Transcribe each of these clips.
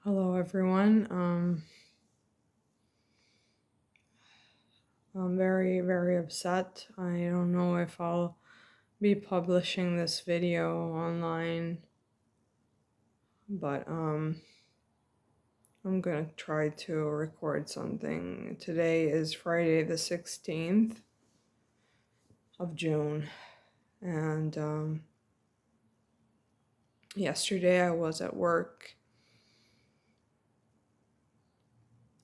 Hello, everyone. I'm very, very upset. I don't know if I'll be publishing this video online, but I'm gonna try to record something. Today is Friday the 16th of June, and yesterday I was at work,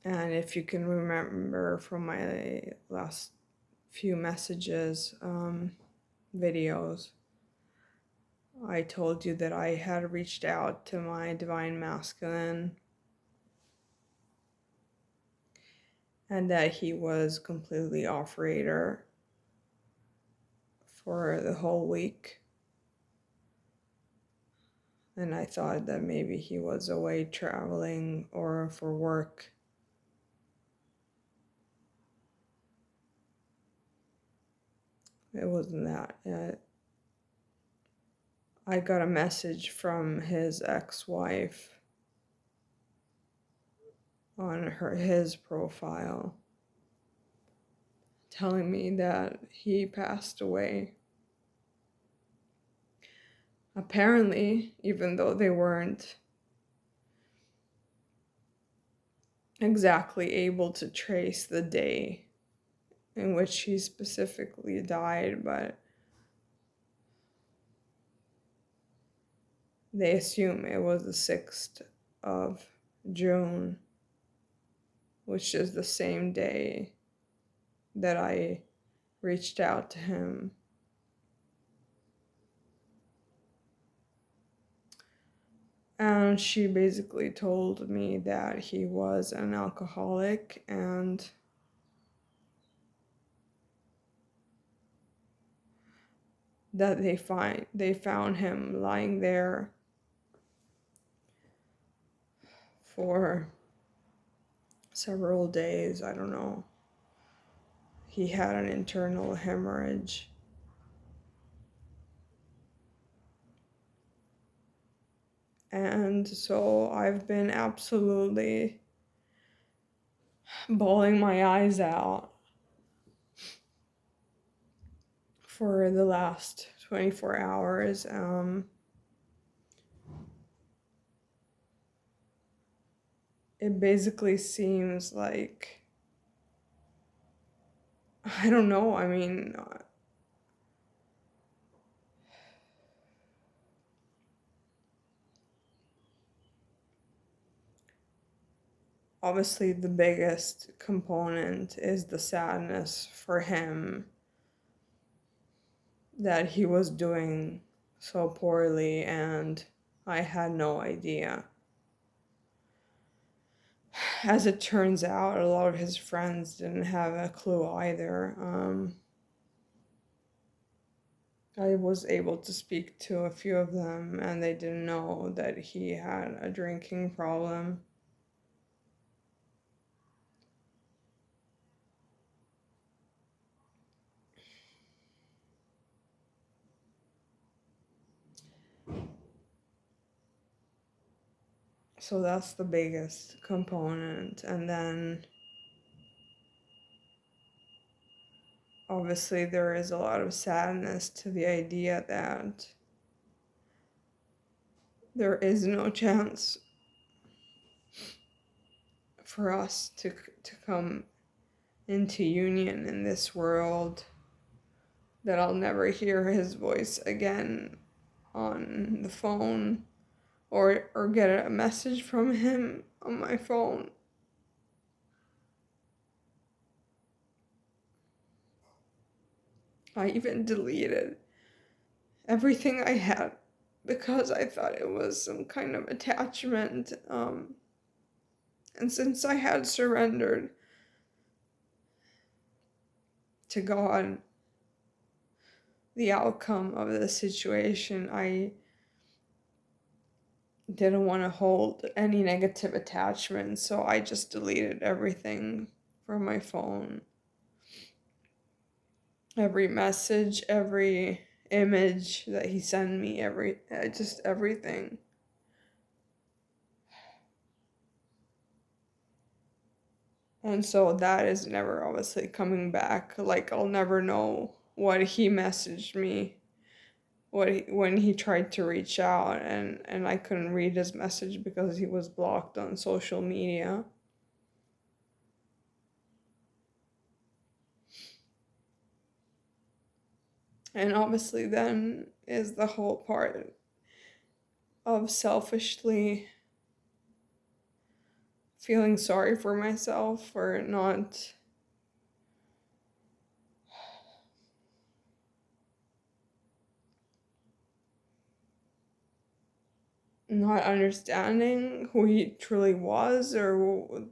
and if you can remember from my last few messages, videos, I told you that I had reached out to my divine masculine and that he was completely off radar for the whole week. And I thought that maybe he was away traveling or for work. It wasn't that. I got a message from his ex-wife on his profile telling me that he passed away. Apparently, even though they weren't exactly able to trace the day in which he specifically died, but they assume it was the 6th of June, which is the same day that I reached out to him. And she basically told me that he was an alcoholic and that they found him lying there for several days. I don't know. He had an internal hemorrhage. And so I've been absolutely bawling my eyes out for the last 24 hours. It basically seems like, I don't know, I mean, obviously the biggest component is the sadness for him that he was doing so poorly and I had no idea. As it turns out, a lot of his friends didn't have a clue either. I was able to speak to a few of them, and they didn't know that he had a drinking problem. So that's the biggest component. And then obviously there is a lot of sadness to the idea that there is no chance for us to come into union in this world, that I'll never hear his voice again on the phone or get a message from him on my phone. I even deleted everything I had because I thought it was some kind of attachment. And since I had surrendered to God the outcome of the situation, I didn't want to hold any negative attachments, so I just deleted everything from my phone. Every message, every image that he sent me, just everything. And so that is never obviously coming back. Like, I'll never know what he messaged me, when he tried to reach out, and I couldn't read his message because he was blocked on social media. And obviously then is the whole part of selfishly feeling sorry for myself for not understanding who he truly was, or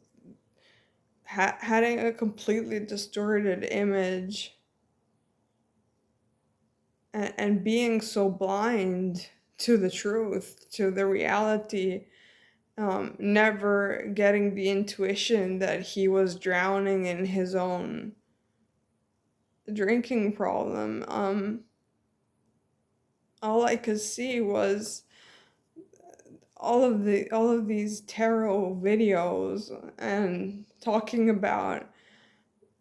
having a completely distorted image, and being so blind to the truth, to the reality, never getting the intuition that he was drowning in his own drinking problem. All I could see was all of these tarot videos and talking about,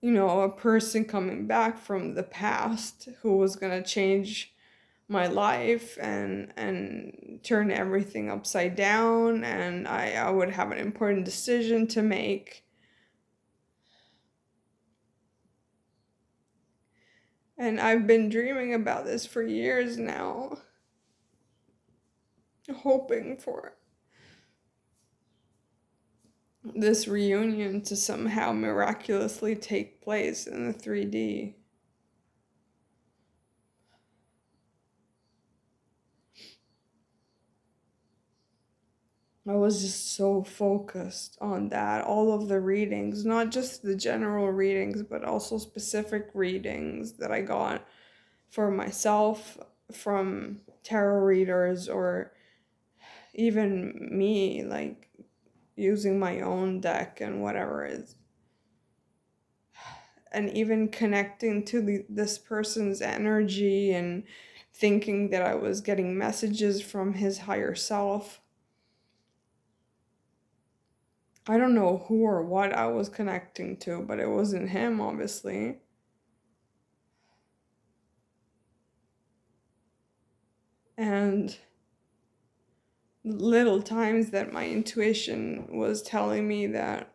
a person coming back from the past who was going to change my life and turn everything upside down, and I would have an important decision to make. And I've been dreaming about this for years now, hoping for this reunion to somehow miraculously take place in the 3D. I was just so focused on that. All of the readings, not just the general readings, but also specific readings that I got for myself from tarot readers, or even me, like using my own deck and whatever is. And even connecting to this person's energy and thinking that I was getting messages from his higher self. I don't know who or what I was connecting to, but it wasn't him, obviously. And little times that my intuition was telling me that,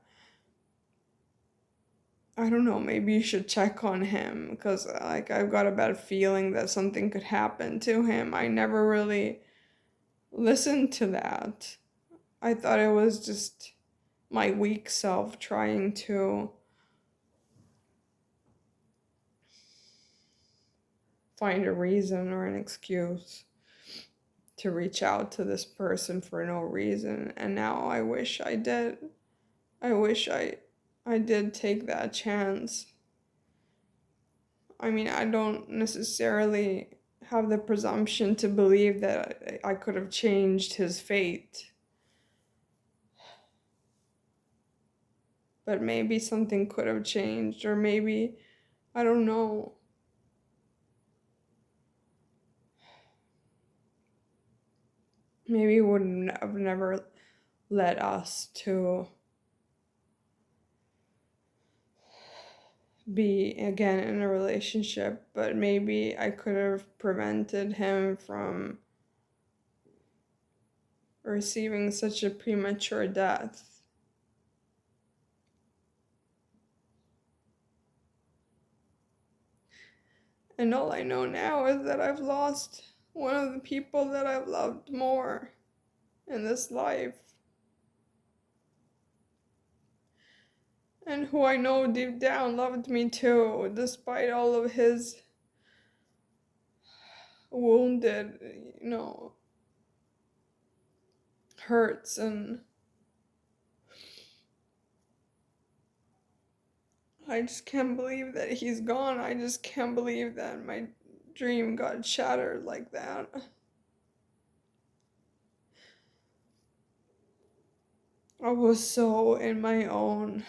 I don't know, maybe you should check on him because, like, I've got a bad feeling that something could happen to him. I never really listened to that. I thought it was just my weak self trying to find a reason or an excuse to reach out to this person for no reason. And now I wish I did. I wish I did take that chance. I mean, I don't necessarily have the presumption to believe that I could have changed his fate. But maybe something could have changed, or maybe, I don't know. Maybe it would have never led us to be again in a relationship, but maybe I could have prevented him from receiving such a premature death. And all I know now is that I've lost one of the people that I've loved more in this life, and who I know deep down loved me too, despite all of his wounded, hurts. And I just can't believe that he's gone. I just can't believe that my dream got shattered like that. I was so in my own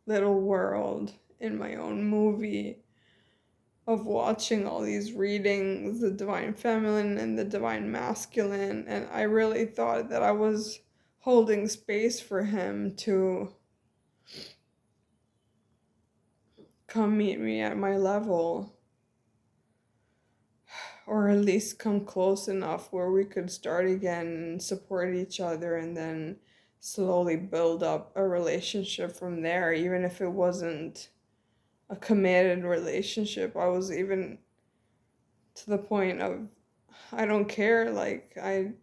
little world, in my own movie of watching all these readings, the divine feminine and the divine masculine, and I really thought that I was holding space for him to come meet me at my level, or at least come close enough where we could start again and support each other, and then slowly build up a relationship from there, even if it wasn't a committed relationship. I was even to the point of, I don't care, like I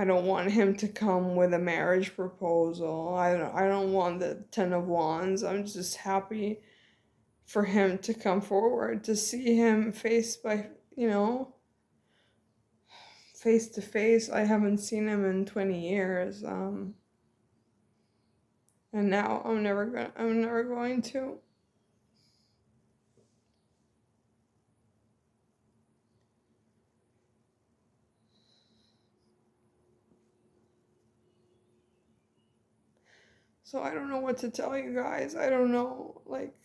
don't want him to come with a marriage proposal. I don't want the 10 of wands. I'm just happy for him to come forward, to see him face to face. I haven't seen him in 20 years. And now I'm never going to. So I don't know what to tell you guys. I don't know, like,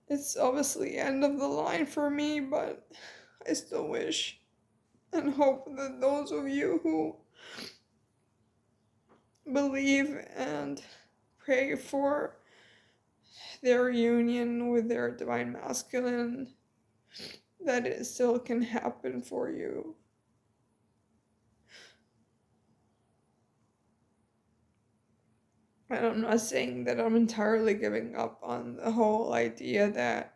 it's obviously end of the line for me, but I still wish and hope that those of you who believe and pray for their union with their divine masculine, that it still can happen for you. And I'm not saying that I'm entirely giving up on the whole idea that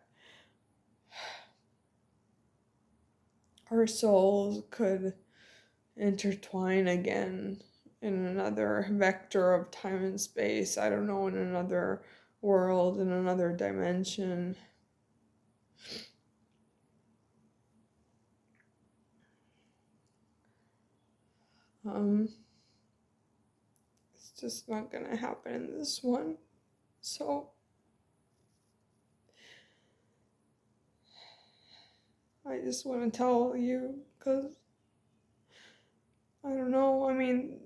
our souls could intertwine again in another vector of time and space. I don't know, in another world, in another dimension. It's just not gonna happen in this one. So I just want to tell you, because I don't know, I mean,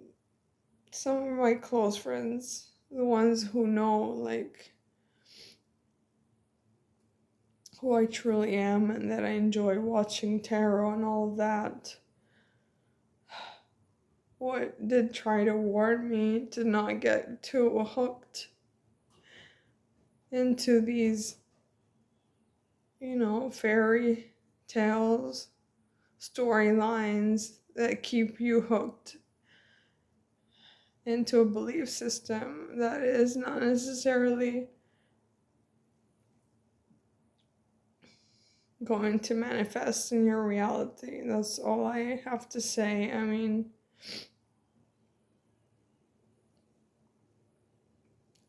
some of my close friends, the ones who know, like, who I truly am and that I enjoy watching tarot and all of that, what did try to warn me to not get too hooked into these, fairy tales, storylines that keep you hooked into a belief system that is not necessarily going to manifest in your reality. That's all I have to say. I mean,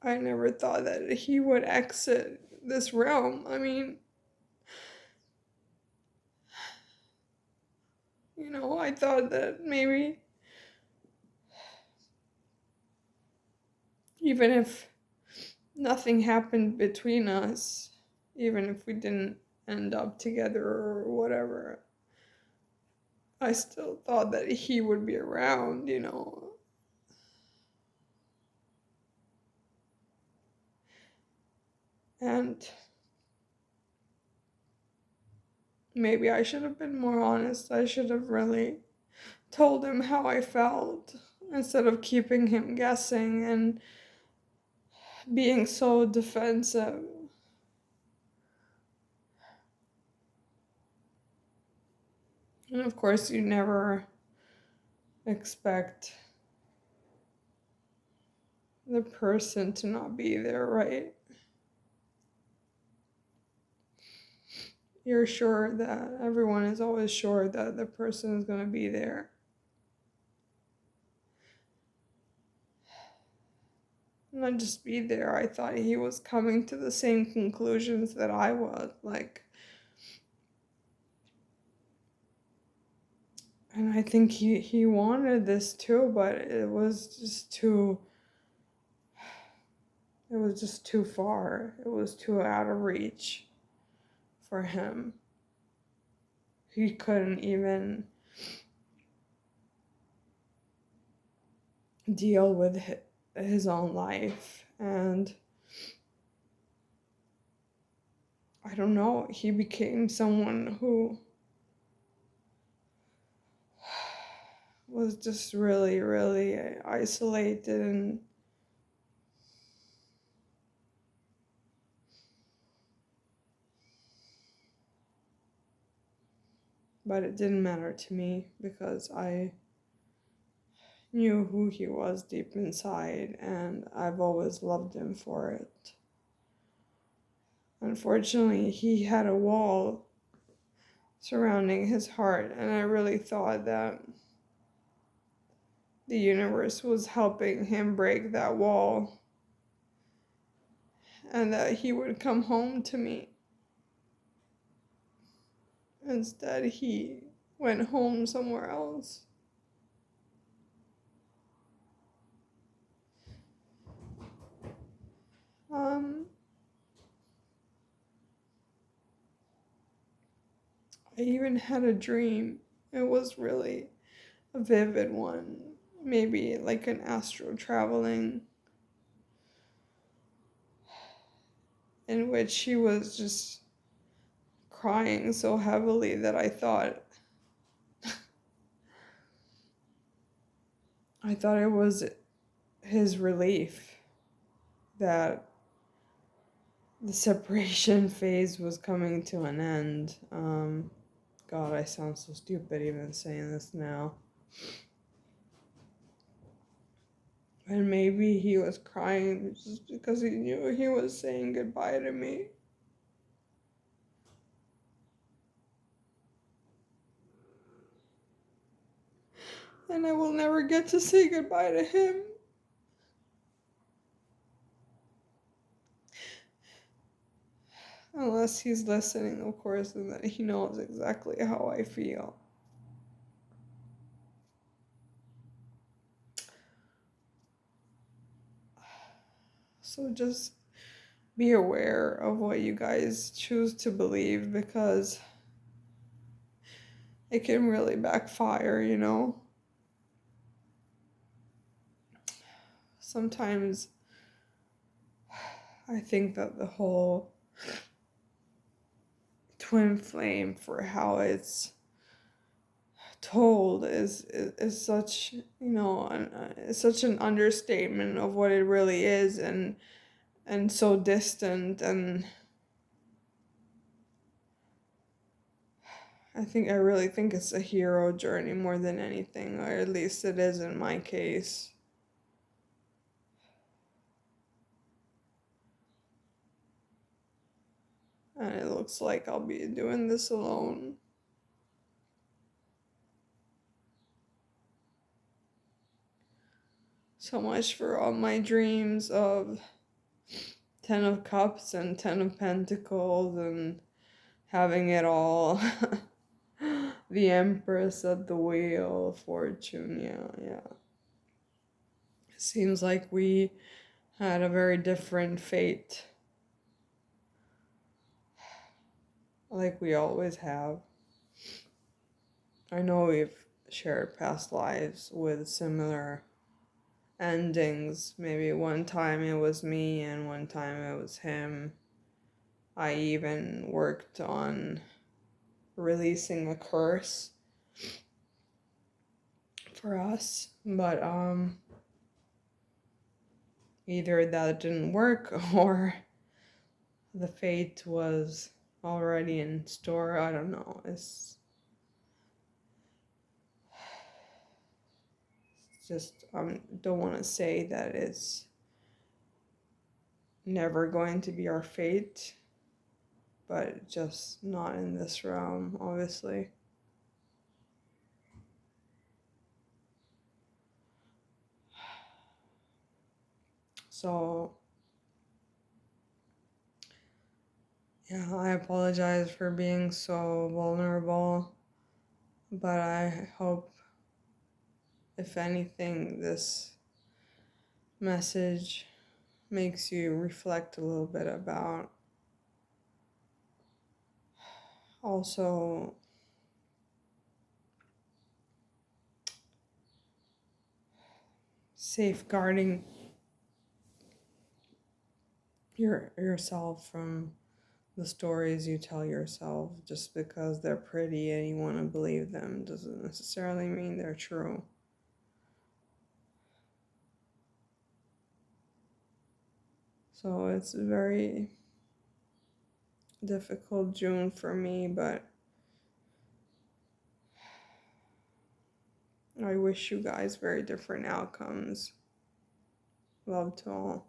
I never thought that he would exit this realm. I mean, I thought that maybe even if nothing happened between us, even if we didn't end up together or whatever, I still thought that he would be around. And maybe I should have been more honest. I should have really told him how I felt instead of keeping him guessing and being so defensive. And of course, you never expect the person to not be there, right? You're sure that everyone is always sure that the person is going to be there. Not just be there. I thought he was coming to the same conclusions that I was. And I think he wanted this too, but it was just too far. It was too out of reach for him. He couldn't even deal with his own life. And I don't know, he became someone who was just really, really isolated, and but it didn't matter to me because I knew who he was deep inside, and I've always loved him for it. Unfortunately, he had a wall surrounding his heart, and I really thought that the universe was helping him break that wall and that he would come home to me. Instead, he went home somewhere else. Um, I even had a dream. It was really a vivid one, maybe like an astral traveling, in which she was just crying so heavily that I thought it was his relief that the separation phase was coming to an end. God, I sound so stupid even saying this now. And maybe he was crying just because he knew he was saying goodbye to me. And I will never get to say goodbye to him. Unless he's listening, of course, and that he knows exactly how I feel. So just be aware of what you guys choose to believe, because it can really backfire, you know? Sometimes I think that the whole twin flame, for how it's told, is such, it's such an understatement of what it really is, and so distant. And I really think it's a hero journey more than anything, or at least it is in my case. And it looks like I'll be doing this alone. So much for all my dreams of 10 of Cups and 10 of Pentacles and having it all. The Empress at the Wheel of Fortune, yeah. It seems like we had a very different fate. Like we always have. I know we've shared past lives with similar endings. Maybe one time it was me and one time it was him. I even worked on releasing a curse for us, but either that didn't work or the fate was already in store. I don't know. It's just don't want to say that it's never going to be our fate, but just not in this realm, obviously. So yeah, I apologize for being so vulnerable, but I hope, if anything, this message makes you reflect a little bit about also safeguarding yourself from the stories you tell yourself. Just because they're pretty and you want to believe them doesn't necessarily mean they're true. So it's a very difficult June for me, but I wish you guys very different outcomes. Love to all.